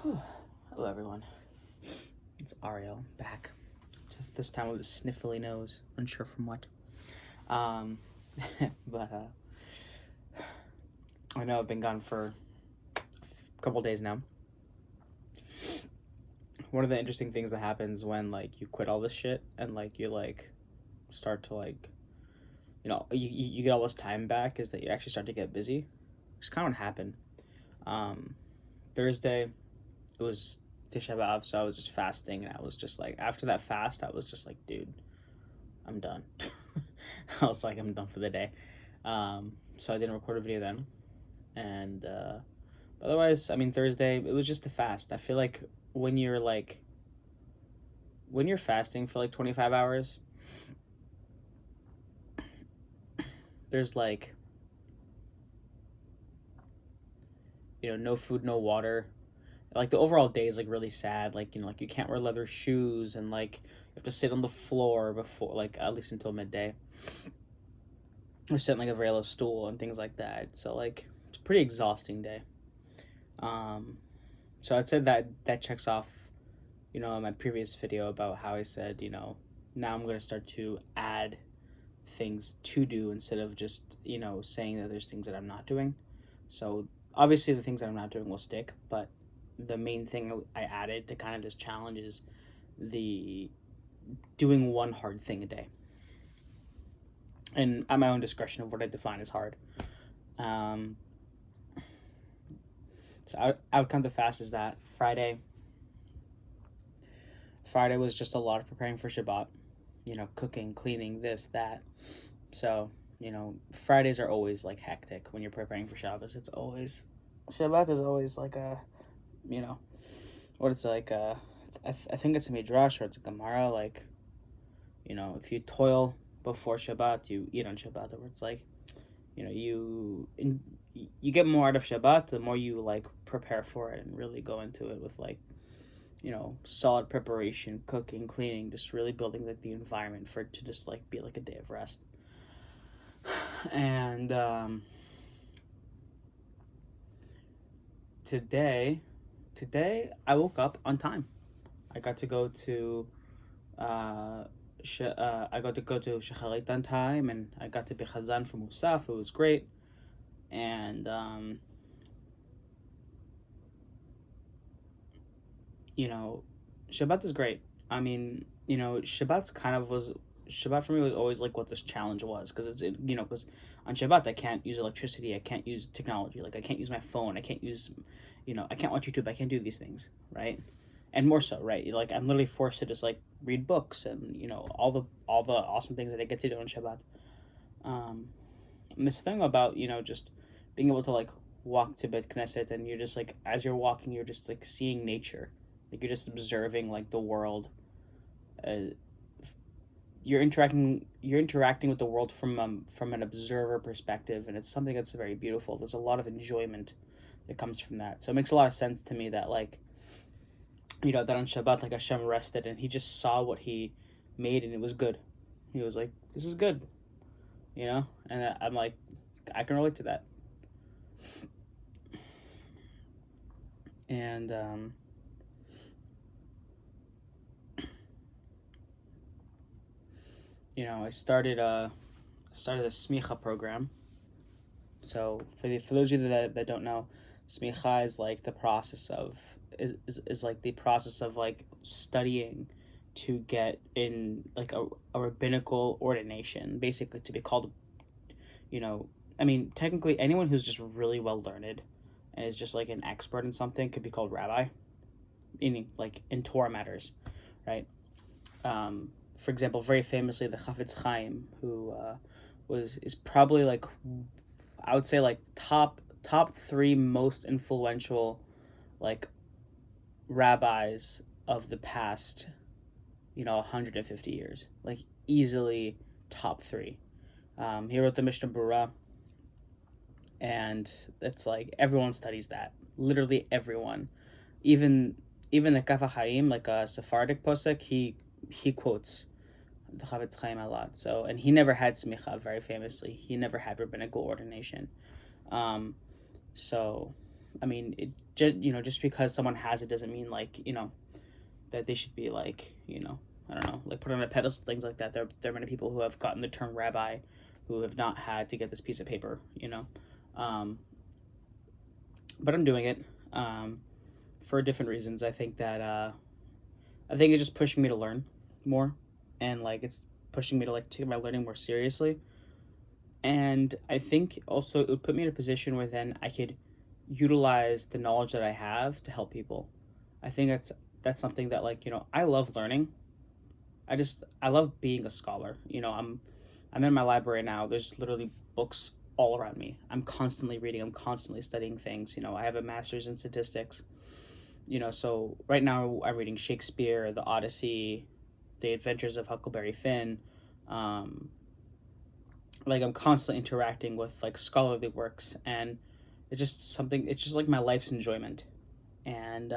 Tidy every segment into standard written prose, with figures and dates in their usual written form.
Hello, everyone. It's Ariel back. This time with a sniffly nose, unsure from what. Um, but I know I've been gone for a couple days now. One of the interesting things that happens when you quit all this shit and you start to you get all this time back is that you actually start to get busy. It's kind of what happened. Thursday, it was Tisha B'Av, so I was just fasting, and I was just after that fast, I was just dude, I'm done. I was I'm done for the day. So I didn't record a video then, and otherwise, Thursday it was just the fast. I feel like when you're fasting for 25 hours, there's no food, no water. The overall day is really sad. You can't wear leather shoes, and you have to sit on the floor before at least until midday, or sit in a very low stool and things like that. So it's a pretty exhausting day. So I'd say that checks off, in my previous video about how I said, now I'm going to start to add things to do instead of just, saying that there's things that I'm not doing. So obviously the things that I'm not doing will stick, but the main thing I added to kind of this challenge is the doing one hard thing a day. And at my own discretion of what I define as hard. So outcome the fast is that Friday was just a lot of preparing for Shabbat, cooking, cleaning, this, that. So, Fridays are always hectic when you're preparing for Shabbos. It's always, Shabbat is always what it's I think it's a midrash or it's a Gemara, if you toil before Shabbat, you eat on Shabbat, or it's you get more out of Shabbat the more you prepare for it and really go into it with solid preparation, cooking, cleaning, just really building the environment for it to just be a day of rest. And today I woke up on time. I got to go to Shacharit on time, and I got to be Chazan for Musaf. It was great. And Shabbat is great. Shabbat for me was always what this challenge was, because it's because on Shabbat I can't use electricity, I can't use technology, I can't use my phone, I can't use, I can't watch YouTube, I can't do these things, right? And more so, right? I'm literally forced to just read books and all the awesome things that I get to do on Shabbat. And this thing about just being able to walk to Beit Knesset, and you're just as you're walking, you're just seeing nature, you're just observing the world. You're interacting with the world from an observer perspective, and it's something that's very beautiful. There's a lot of enjoyment that comes from that. So it makes a lot of sense to me that that on Shabbat Hashem rested and he just saw what he made and it was good. He was this is good, and I'm I can relate to that. And I started a smicha program. So for those of you that don't know, smicha is the process of the process of studying to get in a rabbinical ordination, basically to be called, technically anyone who's just really well learned and is just an expert in something could be called rabbi, meaning in Torah matters, right? For example, very famously, the Chafetz Chaim, who is probably I would say top 3 most influential rabbis of the past 150 years, easily top 3. He wrote the Mishnah Berurah, and it's everyone studies that, literally everyone, even the Kaf HaChaim, a Sephardic posek, he quotes the Chafetz Chaim a lot. So, and he never had smicha, very famously. He never had rabbinical ordination. So I mean, it just, just because someone has it doesn't mean like, that they should be like, I don't know, like put on a pedestal, things like that. There are many people who have gotten the term rabbi who have not had to get this piece of paper, um, but I'm doing it, for different reasons. I think it's just pushing me to learn more, and like it's pushing me to like take my learning more seriously. And I think also it would put me in a position where then I could utilize the knowledge that I have to help people. I think that's something that, like, I love learning. I love being a scholar. I'm in my library now. There's literally books all around me. I'm constantly reading. I'm constantly studying things. I have a master's in statistics. So right now I'm reading Shakespeare, The Odyssey, The Adventures of Huckleberry Finn. Um, like I'm constantly interacting with like scholarly works, and it's just something. It's just like my life's enjoyment, and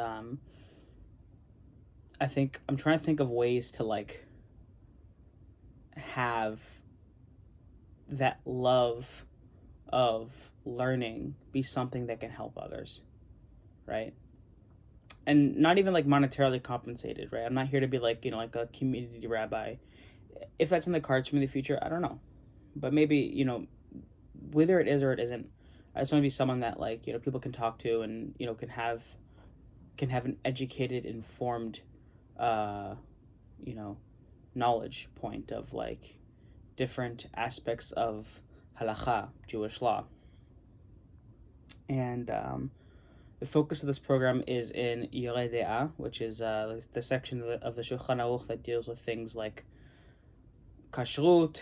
I think I'm trying to think of ways to like have that love of learning be something that can help others, right? And not even like monetarily compensated, right? I'm not here to be like, like a community rabbi. If that's in the cards for me in the future, I don't know. But maybe, whether it is or it isn't, I just want to be someone that like, people can talk to, and, can have an educated, informed, uh, you know, knowledge point of like different aspects of halacha, Jewish law. And the focus of this program is in Yoreh De'ah, which is the section of the Shulchan Aruch that deals with things like kashrut.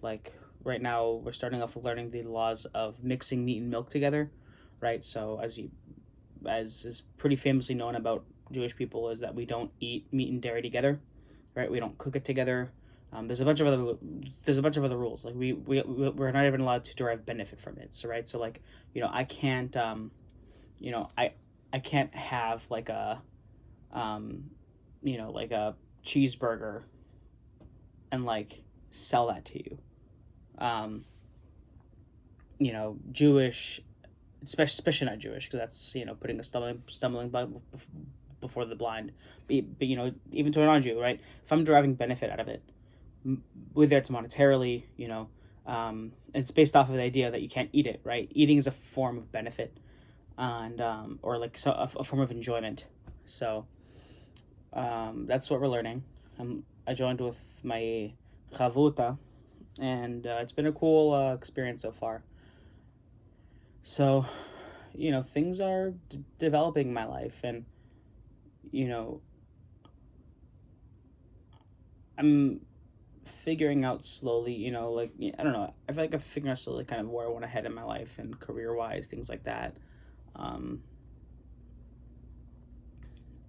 Like right now we're starting off with learning the laws of mixing meat and milk together, right? So as is pretty famously known about Jewish people, is that we don't eat meat and dairy together, right? We don't cook it together. There's a bunch of other rules. Like we're not even allowed to derive benefit from it. So right. So like, I can't you know I I can't have like like a cheeseburger and like sell that to you. Um, Jewish, especially not Jewish, because that's putting a stumbling block before the blind. But even to a non-Jew, right? If I'm deriving benefit out of it, whether it's monetarily, it's based off of the idea that you can't eat it, right? Eating is a form of benefit, and or like so a form of enjoyment. So that's what we're learning. I joined with my chavuta, and it's been a cool experience so far. So, things are developing in my life, and you know, I'm figuring out slowly. Like I don't know. I feel like I'm figuring out slowly kind of where I want to head in my life and career wise, things like that. Um,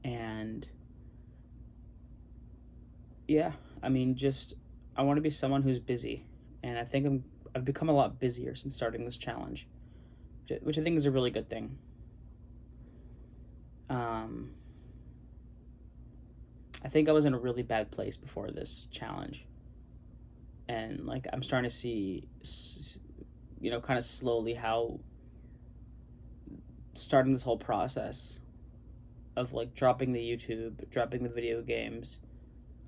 and yeah, I mean, just I want to be someone who's busy, and I think I've become a lot busier since starting this challenge, which I think is a really good thing. Um, I think I was in a really bad place before this challenge, and like I'm starting to see, kind of slowly how starting this whole process of like dropping the YouTube, dropping the video games,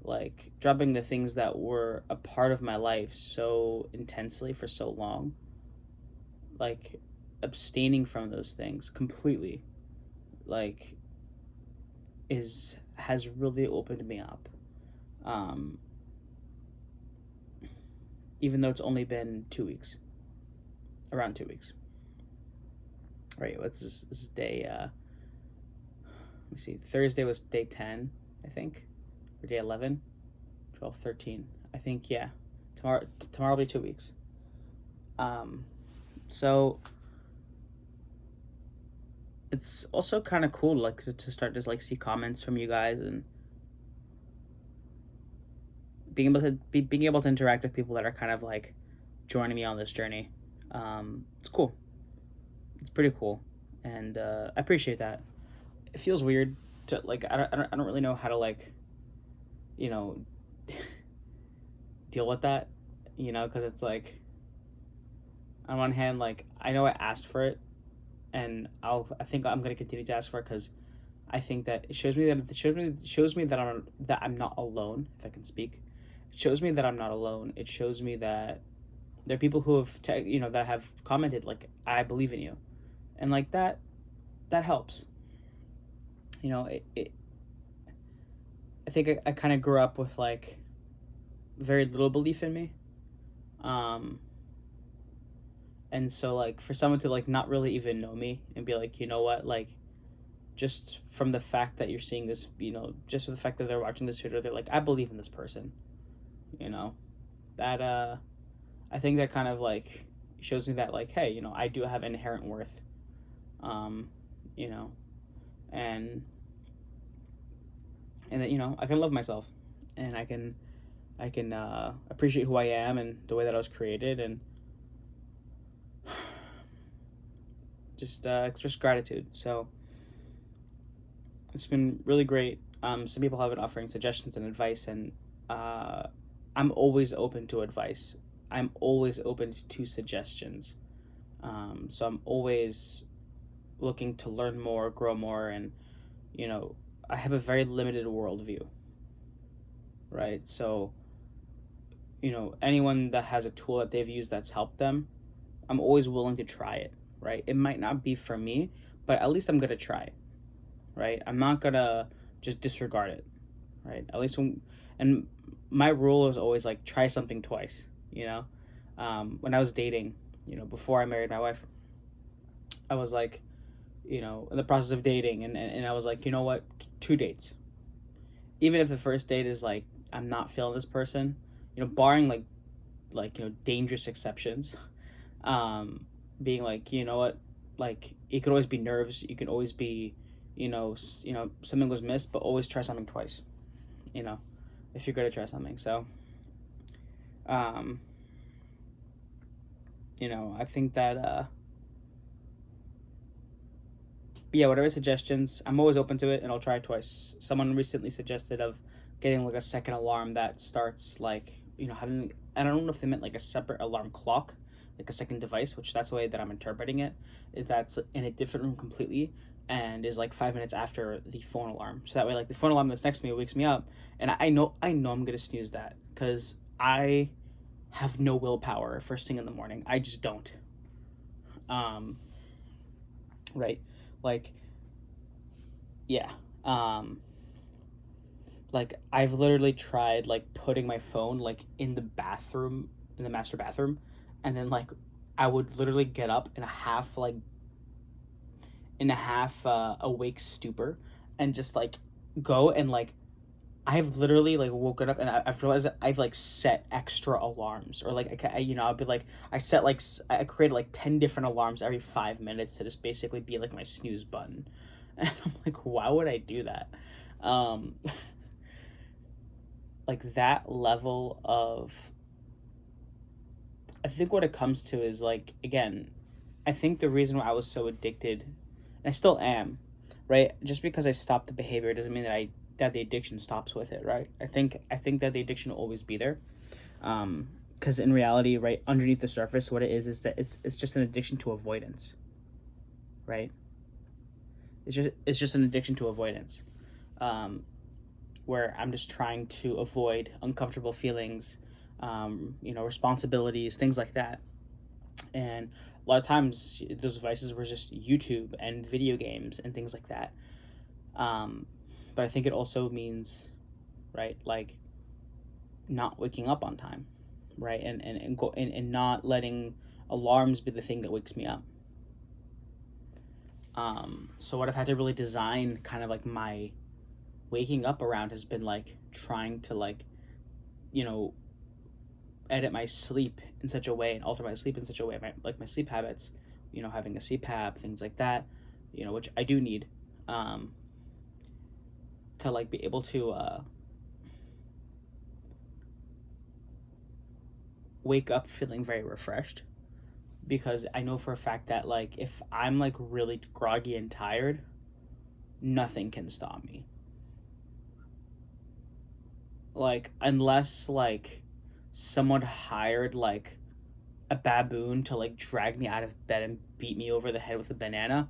like dropping the things that were a part of my life so intensely for so long, like abstaining from those things completely, like has really opened me up. Um, Even though it's only been 2 weeks, around 2 weeks. Right, what's this is day let me see, Thursday was day 10, I think, or day 11, 12, 13, I think. Yeah, tomorrow will be 2 weeks. So it's also kind of cool, like to start to like see comments from you guys, and being able to interact with people that are kind of like joining me on this journey. It's cool. It's pretty cool, and I appreciate that. It feels weird to like I don't really know how to like you know deal with that, because it's like on one hand, like I know I asked for it, and I think I'm gonna continue to ask for it because I think that it shows me that I'm not alone. If I can speak, it shows me that I'm not alone. It shows me that there are people who have that have commented like, I believe in you, and like that helps. It I think I kind of grew up with like very little belief in me. Um, and so like for someone to like not really even know me and be like, you know what, like just from the fact that you're seeing this, just from the fact that they're watching this video, they're like, I believe in this person, you know, that I think that kind of like shows me that like, hey, I do have inherent worth, um, you know, and that I can love myself, and I can appreciate who I am and the way that I was created, and just express gratitude. So it's been really great. Some people have been offering suggestions and advice, and I'm always open to advice. I'm always open to suggestions. So I'm always looking to learn more, grow more, and I have a very limited worldview, right? So anyone that has a tool that they've used that's helped them, I'm always willing to try it, right? It might not be for me, but at least I'm gonna try it, right? I'm not gonna just disregard it, right? At least and my rule is always like try something twice. When I was dating, before I married my wife, I was like, in the process of dating, and I was like, you know what, 2 dates. Even if the first date is like I'm not feeling this person, barring like dangerous exceptions, being like, you know what, like it could always be nerves, you can always be, something was missed, but always try something twice, you know if you're going to try something. So um I think that yeah, whatever suggestions, I'm always open to it, and I'll try it twice. Someone recently suggested of getting like a second alarm that starts like, having, I don't know if they meant like a separate alarm clock, like a second device, which that's the way that I'm interpreting it, is that's in a different room completely, and is like 5 minutes after the phone alarm. So that way, like the phone alarm that's next to me wakes me up, and I know I'm gonna snooze that because I have no willpower first thing in the morning. I just don't. Um, right? Like, yeah. Like I've literally tried like putting my phone like in the bathroom, in the master bathroom, and then like I would literally get up in a half awake stupor, and just like go, and like I've literally like woken up, and I've realized that I've like set extra alarms, or like I'll be like I set like I created like 10 different alarms every 5 minutes to just basically be like my snooze button, and I'm like, why would I do that? Um, like that level of, I think what it comes to is like, again, I think the reason why I was so addicted, and I still am, right? Just because I stopped the behavior doesn't mean that the addiction stops with it, right? I think that the addiction will always be there, because in reality, right underneath the surface, what it is that it's just an addiction to avoidance, right? It's just an addiction to avoidance, um, where I'm just trying to avoid uncomfortable feelings, responsibilities, things like that. And a lot of times, those vices were just YouTube and video games and things like that. But I think it also means, right, like not waking up on time, right, and not letting alarms be the thing that wakes me up. So what I've had to really design kind of like my waking up around has been like trying to like, you know edit my sleep in such a way and alter my sleep in such a way, my sleep habits, having a CPAP, things like that, which I do need, um, to like be able to wake up feeling very refreshed, because I know for a fact that like if I'm like really groggy and tired, nothing can stop me. Like unless like someone hired like a baboon to like drag me out of bed and beat me over the head with a banana,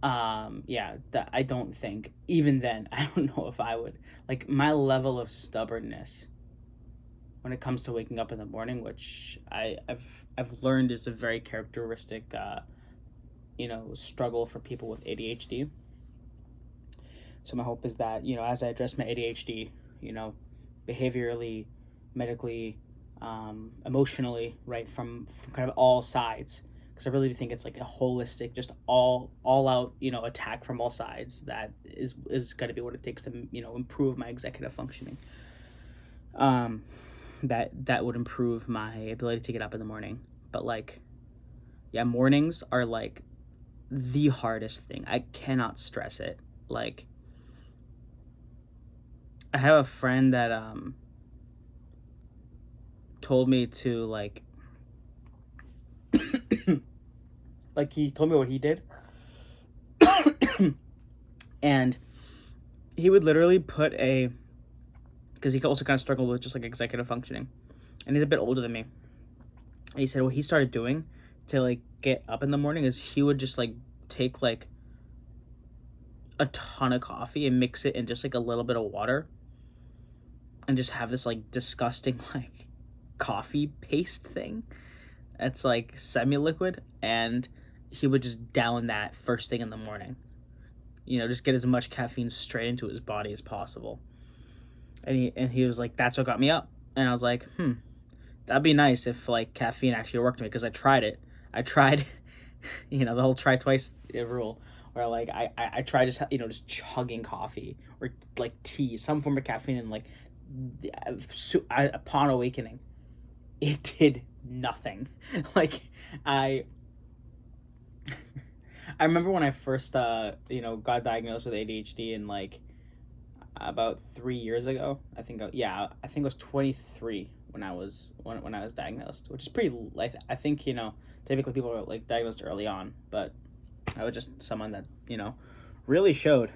yeah, that I don't think even then I don't know if I would, like, my level of stubbornness when it comes to waking up in the morning, which I've learned is a very characteristic struggle for people with ADHD. So my hope is that, as I address my ADHD, behaviorally, medically, emotionally, right, from kind of all sides, because I really do think it's like a holistic, just all out, attack from all sides that is going to be what it takes to, improve my executive functioning. That would improve my ability to get up in the morning. But like, yeah, mornings are like the hardest thing. I cannot stress it. Like, I have a friend that told me to like like he told me what he did. And he would literally put because he also kind of struggled with just like executive functioning, and he's a bit older than me. And he said what he started doing to like get up in the morning is he would just like take like a ton of coffee and mix it in just like a little bit of water, and just have this like disgusting like coffee paste thing that's like semi-liquid, and he would just down that first thing in the morning, just get as much caffeine straight into his body as possible. And he was like, that's what got me up. And I was like, that'd be nice if like caffeine actually worked for me, because I tried it. I tried the whole try twice rule, where like I tried just chugging coffee or like tea, some form of caffeine, and like upon awakening it did nothing. Like, I remember when I first got diagnosed with ADHD, and like about 3 years ago, I think it was 23 when I was diagnosed, which is pretty, like, I think typically people are like diagnosed early on, but I was just someone that really showed.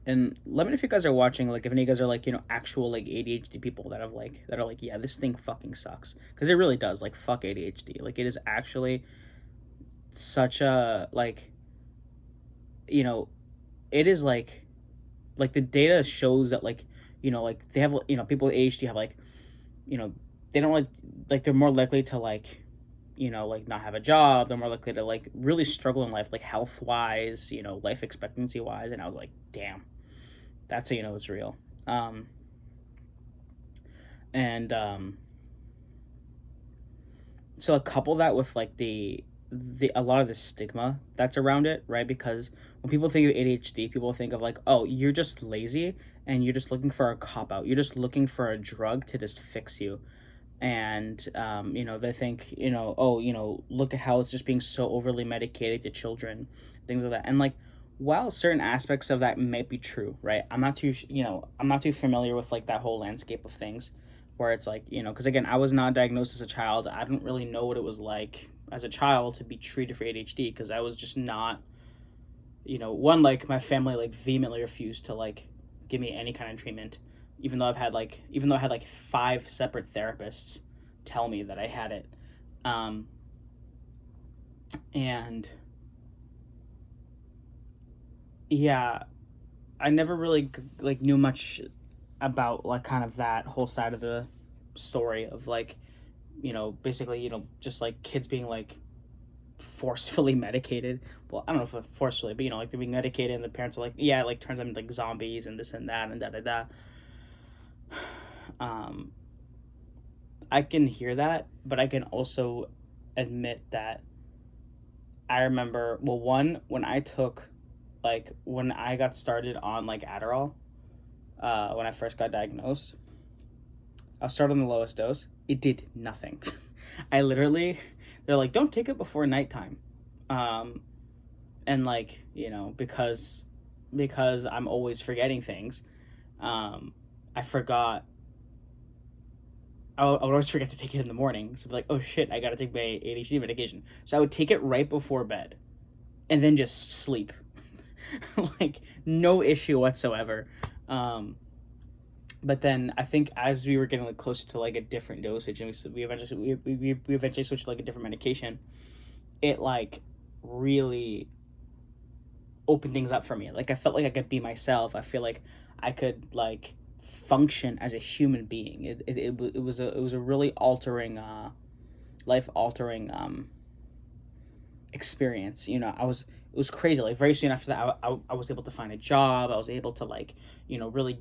And let me know if you guys are watching, like, if any of you guys are like, actual like ADHD people that are like, yeah, this thing fucking sucks, because it really does. Like, fuck ADHD. Like, it is actually such a like, it is like the data shows that like, like they have, people with ADHD have like, they don't like they're more likely to like, like not have a job. They're more likely to like really struggle in life, like health wise, life expectancy wise. And I was like, damn, that's how it's real. So a couple that with like a lot of the stigma that's around it, right? Because when people think of ADHD, people think of like, oh, you're just lazy and you're just looking for a cop out. You're just looking for a drug to just fix you. And they think, oh, look at how it's just being so overly medicated to children, things like that. And like, while certain aspects of that may be true, right, I'm not too familiar with like that whole landscape of things, where it's like, because again, I was not diagnosed as a child. I didn't really know what it was like as a child to be treated for ADHD, because I was just not, one, like, my family like vehemently refused to like give me any kind of treatment, even though I had like 5 separate therapists tell me that I had it. And yeah, I never really like knew much about like kind of that whole side of the story of like, basically, just like kids being like forcefully medicated. Well, I don't know if forcefully, but like they're being medicated, and the parents are like, yeah, it like turns them into like zombies and this and that and da da da. I can hear that, but I can also admit that I remember, well, one, when I got started on like Adderall, when I first got diagnosed, I started on the lowest dose. It did nothing. They're like, don't take it before nighttime. And like, because I'm always forgetting things, I forgot. I would always forget to take it in the morning. So I'd be like, oh shit, I gotta take my ADHD medication. So I would take it right before bed and then just sleep. Like, no issue whatsoever. But then I think as we were getting like closer to like a different dosage, and we eventually switched to like a different medication, it like really opened things up for me. Like I felt like I could be myself. I feel like I could like function as a human being. It was a really altering, life altering experience. You know, it was crazy. Like very soon after that, I was able to find a job. I was able to like, you know, really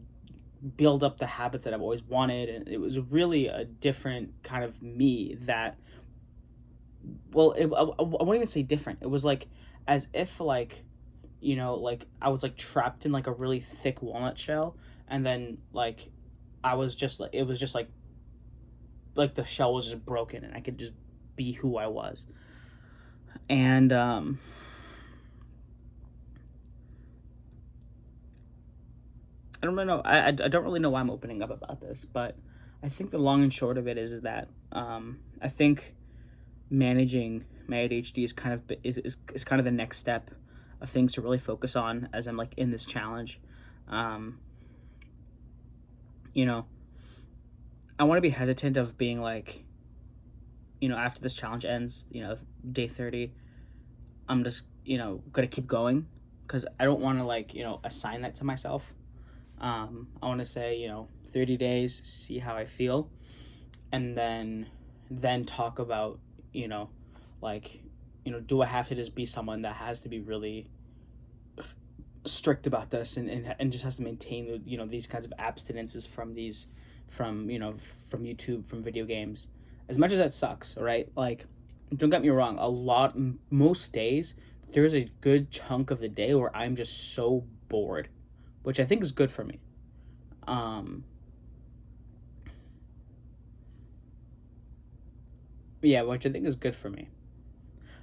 build up the habits that I've always wanted, and it was really a different kind of me that, well, I won't even say different. It was like as if like, you know, like I was like trapped in like a really thick walnut shell, and then like I was just like, it was just like the shell was just broken and I could just be who I was. And I don't really know. I don't really know why I'm opening up about this, but I think the long and short of it is that I think managing my ADHD is kind of is kind of the next step of things to really focus on as I'm like in this challenge. Um, you know, I want to be hesitant of being like, you know, after this challenge ends, you know, day 30, I'm just, you know, gonna keep going because I don't want to like, you know, assign that to myself. I want to say, you know, 30 days, see how I feel, and then talk about, you know, like, you know, do I have to just be someone that has to be really strict about this, and just has to maintain the, you know, these kinds of abstinences from these, from, you know, from YouTube, from video games, as much as that sucks, right? Like, don't get me wrong, most days there's a good chunk of the day where I'm just so bored, which I think is good for me. um yeah, which I think is good for me.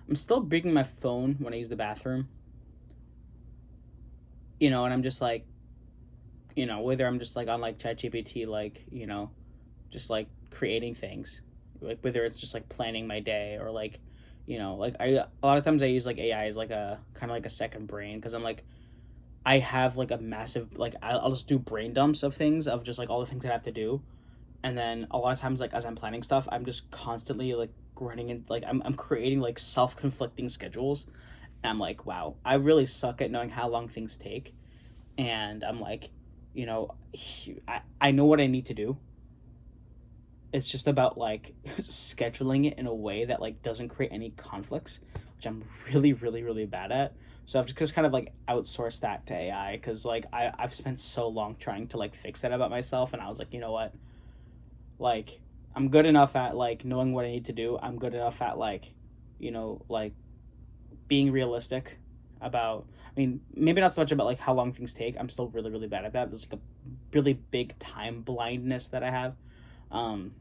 I'm still bringing my phone when I use the bathroom, you know, and I'm just like, you know, whether I'm just like on like ChatGPT, like, you know, just like creating things, like whether it's just like planning my day or like, you know, like a lot of times I use like AI as like a kind of like a second brain, because I'm like, I have like a massive like I'll just do brain dumps of things, of just like all the things that I have to do, and then a lot of times like as I'm planning stuff, I'm just constantly like running in, like I'm creating like self-conflicting schedules, and I'm like, wow, I really suck at knowing how long things take. And I'm like, you know, I know what I need to do. It's just about like scheduling it in a way that like doesn't create any conflicts, which I'm really, really, really bad at. So I've just kind of like outsourced that to AI, because like I've spent so long trying to like fix that about myself, and I was like, you know what, like I'm good enough at like knowing what I need to do. I'm good enough at like, you know, like being realistic about, I mean, maybe not so much about like how long things take. I'm still really, really bad at that. There's like a really big time blindness that I have. Um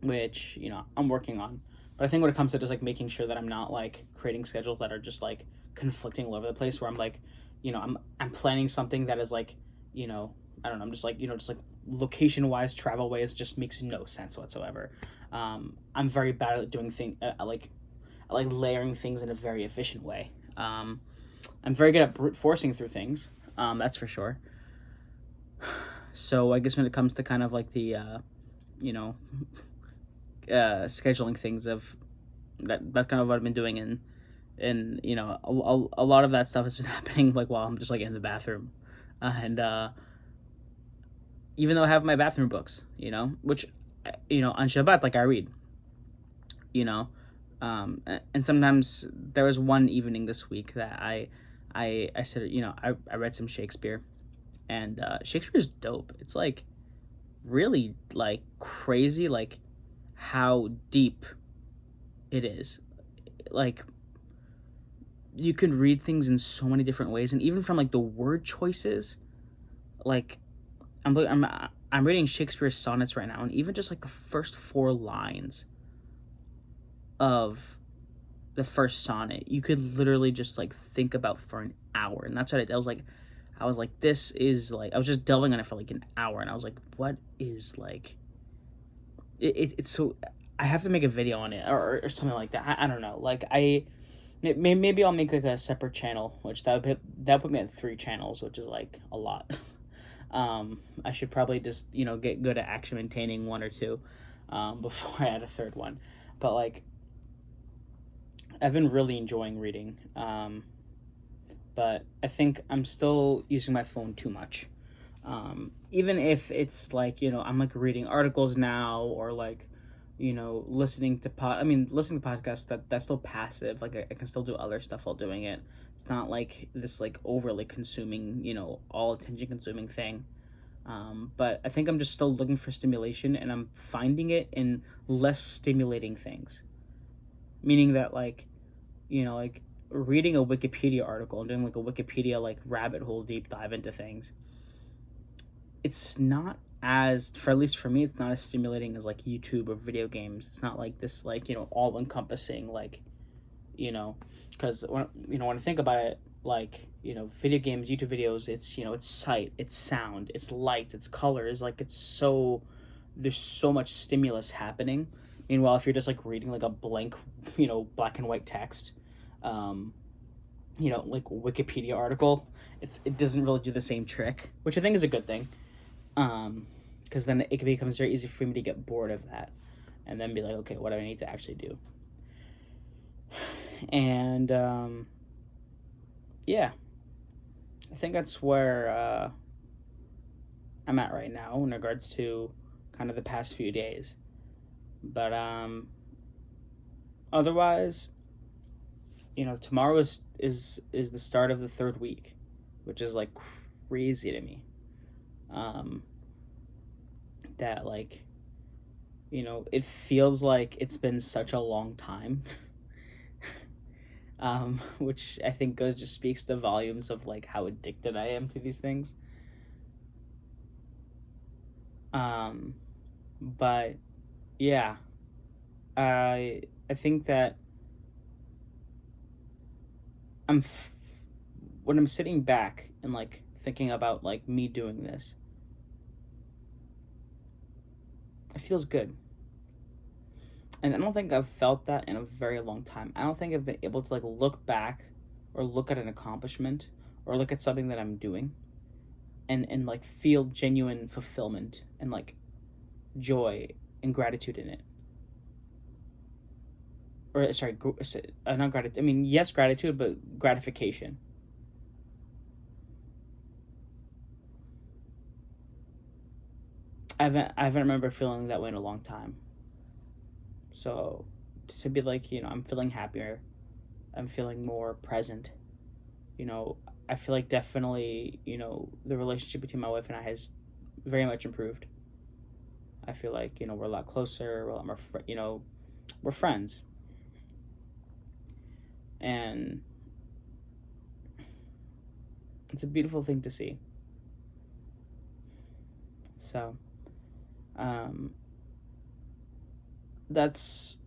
which, you know, I'm working on. But I think when it comes to just like making sure that I'm not like creating schedules that are just like conflicting all over the place, where I'm like, you know, I'm planning something that is like, you know, I don't know, I'm just like, you know, just like location wise, travel ways, just makes no sense whatsoever. I'm very bad at doing things like layering things in a very efficient way. I'm very good at brute forcing through things. That's for sure. So I guess when it comes to kind of like the you know, scheduling things of that's kind of what I've been doing, and you know, a lot of that stuff has been happening like while I'm just like in the bathroom, and even though I have my bathroom books, you know, which, you know, on Shabbat, like I read, you know, and sometimes there was one evening this week that I said, you know, I read some Shakespeare, and Shakespeare's dope. It's like really like crazy, like how deep it is. Like you can read things in so many different ways, and even from like the word choices, like I'm reading Shakespeare's sonnets right now, and even just like the first four lines of the first sonnet, you could literally just like think about for an hour. And that's what I was like, this is like, I was just delving on it for like an hour, and I was like, what is like it's so, I have to make a video on it, or something like that. I don't know, like maybe I'll make like a separate channel, which that would put me at 3 channels, which is like a lot. I should probably just, get good at actually maintaining one or two, before I add a third one. But like, I've been really enjoying reading. But I think I'm still using my phone too much. Even if it's like, I'm like reading articles now, or like, listening to listening to podcasts, that's still passive. Like I can still do other stuff while doing it. It's not like this like overly consuming, all attention consuming thing. But I think I'm just still looking for stimulation, and I'm finding it in less stimulating things. Meaning that like reading a Wikipedia article and doing like a Wikipedia like rabbit hole deep dive into things, it's not as, for at least for me, it's not as stimulating as like YouTube or video games. It's not like this like, all encompassing, like, because when I think about it, like, video games, YouTube videos, it's, it's sight, it's sound, it's light, it's colors, like it's so, there's so much stimulus happening. Meanwhile, if you're just like reading like a blank, black and white text, like Wikipedia article, it doesn't really do the same trick, which I think is a good thing. Because then it becomes very easy for me to get bored of that, and then be like, okay, what do I need to actually do? And yeah, I think that's where I'm at right now in regards to kind of the past few days. But otherwise, tomorrow is the start of the third week, which is like crazy to me. That like, it feels like it's been such a long time. Which I think just speaks to volumes of like how addicted I am to these things. But yeah, I think that when I'm sitting back and like thinking about like me doing this, it feels good. And I don't think I've felt that in a very long time. I don't think I've been able to like look back or look at an accomplishment or look at something that I'm doing and like feel genuine fulfillment and like joy and gratitude in it. Or sorry, not gratitude. I mean, yes, gratitude, but gratification. I haven't remember feeling that way in a long time. So to be like, I'm feeling happier, I'm feeling more present. You know, I feel like definitely, the relationship between my wife and I has very much improved. I feel like, we're a lot closer, we're a lot more, we're friends. And it's a beautiful thing to see. So, um, that's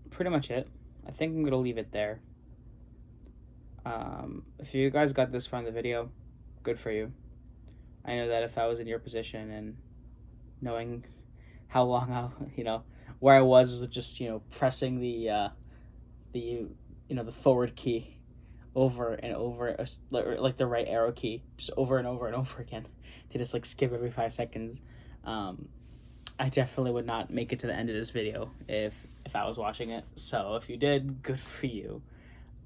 pretty much it. I think I'm gonna leave it there. If you guys got this far in the video, good for you. I know that if I was in your position and knowing how long where I was just pressing the the forward key over and over, like the right arrow key, just over and over and over again, to just like skip every 5 seconds. I definitely would not make it to the end of this video if I was watching it. So if you did, good for you.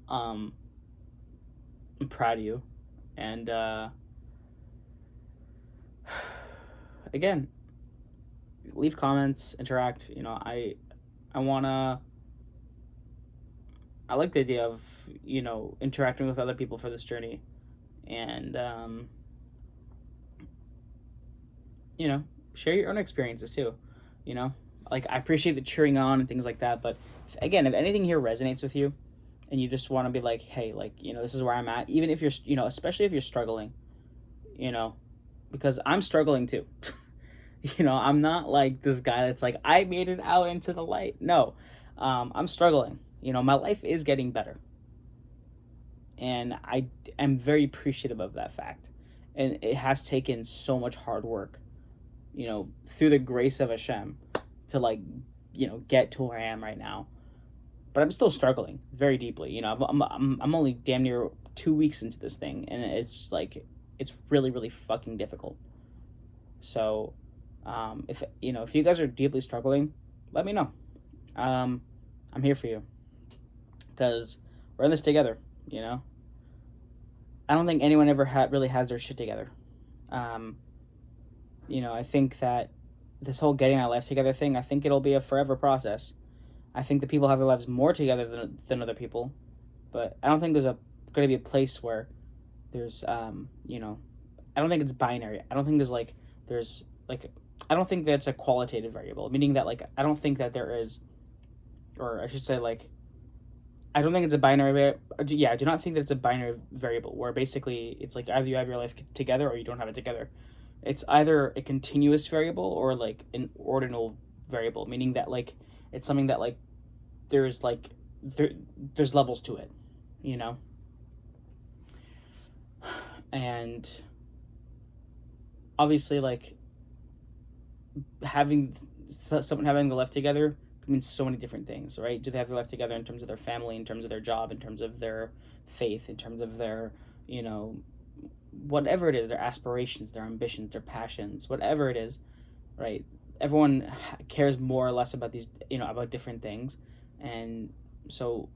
I'm proud of you. And again, leave comments, interact. I like the idea of interacting with other people for this journey, and share your own experiences too. Like, I appreciate the cheering on and things like that, but again, if anything here resonates with you and you just want to be like, hey, like, this is where I'm at, even if you're especially if you're struggling, because I'm struggling too. I'm not like this guy that's like, I made it out into the light. No, I'm struggling. My life is getting better, and I am very appreciative of that fact, and it has taken so much hard work, through the grace of Hashem, to like, get to where I am right now. But I'm still struggling very deeply. I'm only damn near 2 weeks into this thing, and it's just like, it's really, really fucking difficult. So, if if you guys are deeply struggling, let me know. I'm here for you because we're in this together. You know, I don't think anyone ever really has their shit together. Um, I think that this whole getting our life together thing, I think it'll be a forever process. I think that people have their lives more together than other people, but I don't think there's going to be a place where there's I don't think it's binary. I don't think there's like I don't think that's a qualitative variable, meaning that like I don't think that there is, or I should say like I don't think it's a binary. Yeah, I do not think that it's a binary variable where basically it's like either you have your life together or you don't have it together. It's either a continuous variable or like an ordinal variable, meaning that like it's something that like there's like there's levels to it, you know. And obviously, like having someone having the life together means so many different things, right? Do they have their life together in terms of their family, in terms of their job, in terms of their faith, in terms of their, whatever it is, their aspirations, their ambitions, their passions, whatever it is, right? Everyone cares more or less about these, about different things. And so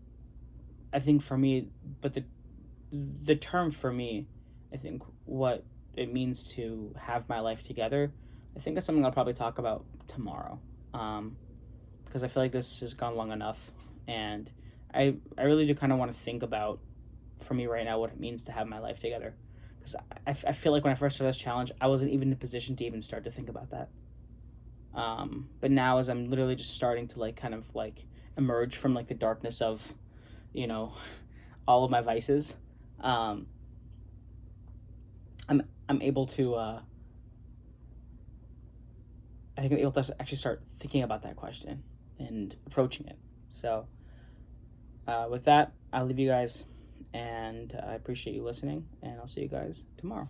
I think for me, but the term for me, I think what it means to have my life together, I think that's something I'll probably talk about tomorrow. Because I feel like this has gone long enough, and I really do kind of want to think about, for me right now, what it means to have my life together. Because I feel like when I first started this challenge, I wasn't even in a position to even start to think about that. But now, as I'm literally just starting to like kind of like emerge from like the darkness of, you know, all of my vices, um, I'm able to I think I'm able to actually start thinking about that question and approaching it. So with that, I'll leave you guys, and I appreciate you listening, and I'll see you guys tomorrow.